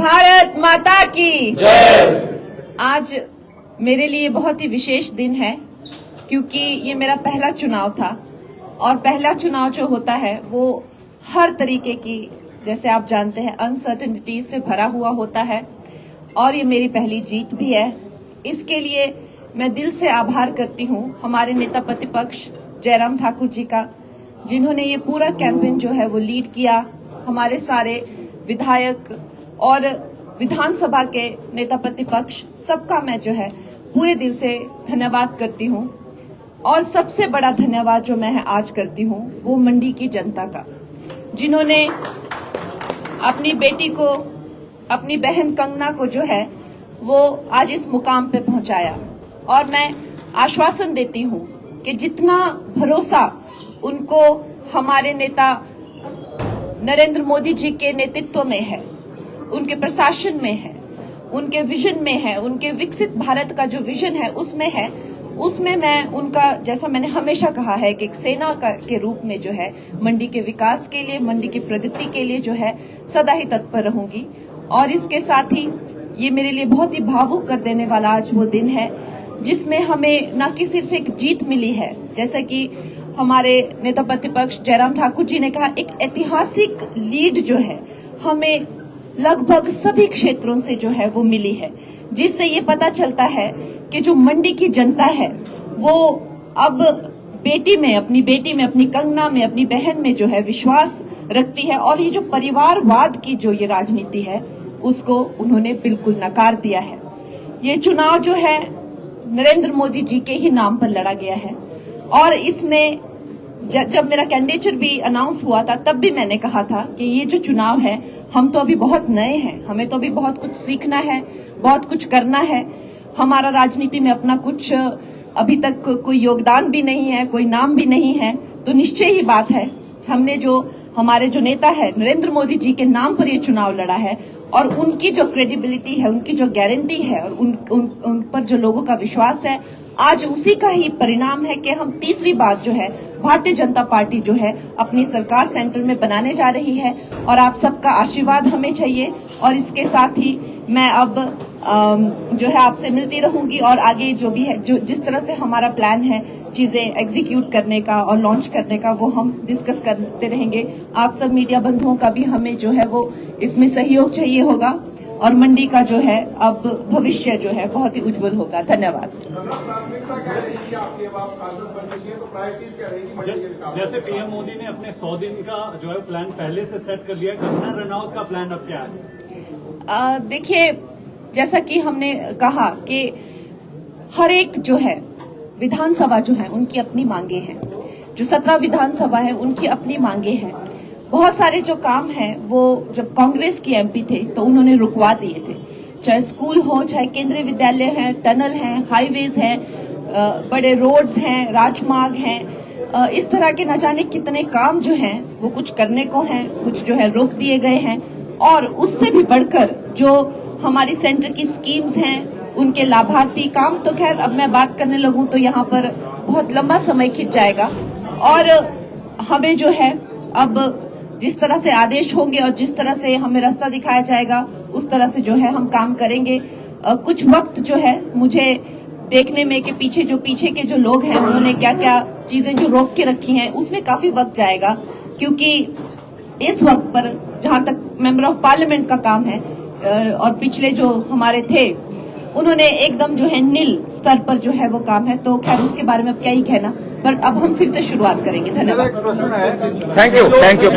भारत माता की जय। आज मेरे लिए बहुत ही विशेष दिन है क्योंकि ये मेरा पहला चुनाव था और पहला चुनाव जो होता है वो हर तरीके की, जैसे आप जानते हैं, अनसर्टेनिटी से भरा हुआ होता है और ये मेरी पहली जीत भी है। इसके लिए मैं दिल से आभार करती हूँ हमारे नेता प्रतिपक्ष जयराम ठाकुर जी का, जिन्होंने ये पूरा कैंपेन जो है वो लीड किया। हमारे सारे विधायक और विधानसभा के नेता प्रतिपक्ष सबका मैं जो है पूरे दिल से धन्यवाद करती हूँ। और सबसे बड़ा धन्यवाद जो मैं आज करती हूँ वो मंडी की जनता का, जिन्होंने अपनी बेटी को, अपनी बहन कंगना को जो है वो आज इस मुकाम पे पहुंचाया। और मैं आश्वासन देती हूँ कि जितना भरोसा उनको हमारे नेता नरेंद्र मोदी जी के नेतृत्व में है, उनके प्रशासन में है, उनके विजन में है, उनके विकसित भारत का जो विजन है उसमें मैं उनका, जैसा मैंने हमेशा कहा है कि एक सेना के रूप में जो है मंडी के विकास के लिए, मंडी की प्रगति के लिए जो है सदा ही तत्पर रहूंगी। और इसके साथ ही ये मेरे लिए बहुत ही भावुक कर देने वाला आज वो दिन है जिसमें हमें न कि सिर्फ एक जीत मिली है, जैसे कि हमारे नेता प्रतिपक्ष जयराम ठाकुर जी ने कहा, एक ऐतिहासिक लीड जो है हमें लगभग सभी क्षेत्रों से जो है वो मिली है, जिससे ये पता चलता है कि जो मंडी की जनता है वो अब बेटी में, अपनी बेटी में, अपनी कंगना में, अपनी बहन में जो है विश्वास रखती है। और ये जो परिवारवाद की जो ये राजनीति है उसको उन्होंने बिल्कुल नकार दिया है। ये चुनाव जो है नरेंद्र मोदी जी के ही नाम पर लड़ा गया है और इसमें जब मेरा कैंडिडेचर भी अनाउंस हुआ था तब भी मैंने कहा था कि ये जो चुनाव है, हम तो अभी बहुत नए हैं, हमें तो अभी बहुत कुछ सीखना है, बहुत कुछ करना है। हमारा राजनीति में अपना कुछ अभी तक कोई योगदान भी नहीं है, कोई नाम भी नहीं है, तो निश्चय ही बात है हमने जो हमारे जो नेता है नरेंद्र मोदी जी के नाम पर ये चुनाव लड़ा है और उनकी जो क्रेडिबिलिटी है, उनकी जो गारंटी है और उन पर जो लोगों का विश्वास है, आज उसी का ही परिणाम है कि हम तीसरी बार जो है भारतीय जनता पार्टी जो है अपनी सरकार सेंटर में बनाने जा रही है और आप सबका आशीर्वाद हमें चाहिए। और इसके साथ ही मैं अब जो है आपसे मिलती रहूंगी और आगे जो भी है, जो जिस तरह से हमारा प्लान है चीजें एग्जीक्यूट करने का और लॉन्च करने का, वो हम डिस्कस करते रहेंगे। आप सब मीडिया बंधुओं का भी हमें जो है वो इसमें सहयोग चाहिए होगा और मंडी का जो है अब भविष्य जो है बहुत ही उज्जवल होगा। धन्यवाद। जैसे पीएम मोदी ने अपने 100 दिन का जो है प्लान पहले से सेट कर लिया, कंगना रनौत का प्लान अब क्या है? देखिए, जैसा कि हमने कहा कि हर एक जो है विधानसभा जो है उनकी अपनी मांगे हैं, जो 17 विधानसभा है उनकी अपनी मांगे हैं। बहुत सारे जो काम हैं वो जब कांग्रेस की एमपी थे तो उन्होंने रुकवा दिए थे, चाहे स्कूल हो, चाहे केंद्रीय विद्यालय हैं, टनल हैं, हाईवेज हैं, बड़े रोड्स हैं, राजमार्ग हैं, इस तरह के न जाने कितने काम जो हैं वो कुछ करने को हैं, कुछ जो है रोक दिए गए हैं। और उससे भी बढ़कर जो हमारी सेंटर की स्कीम्स हैं, उनके लाभार्थी काम, तो खैर अब मैं बात करने लगूं तो यहाँ पर बहुत लंबा समय खिंच जाएगा। और हमें जो है अब जिस तरह से आदेश होंगे और जिस तरह से हमें रास्ता दिखाया जाएगा उस तरह से जो है हम काम करेंगे। कुछ वक्त जो है मुझे देखने में कि पीछे के जो लोग हैं उन्होंने क्या क्या चीजें जो रोक के रखी हैं उसमें काफी वक्त जाएगा, क्योंकि इस वक्त पर जहां तक मेंबर ऑफ पार्लियामेंट का काम है और पिछले जो हमारे थे उन्होंने एकदम जो है नील स्तर पर जो है वो काम है, तो खैर उसके बारे में अब क्या ही कहना, पर अब हम फिर से शुरुआत करेंगे। धन्यवाद। Thank you.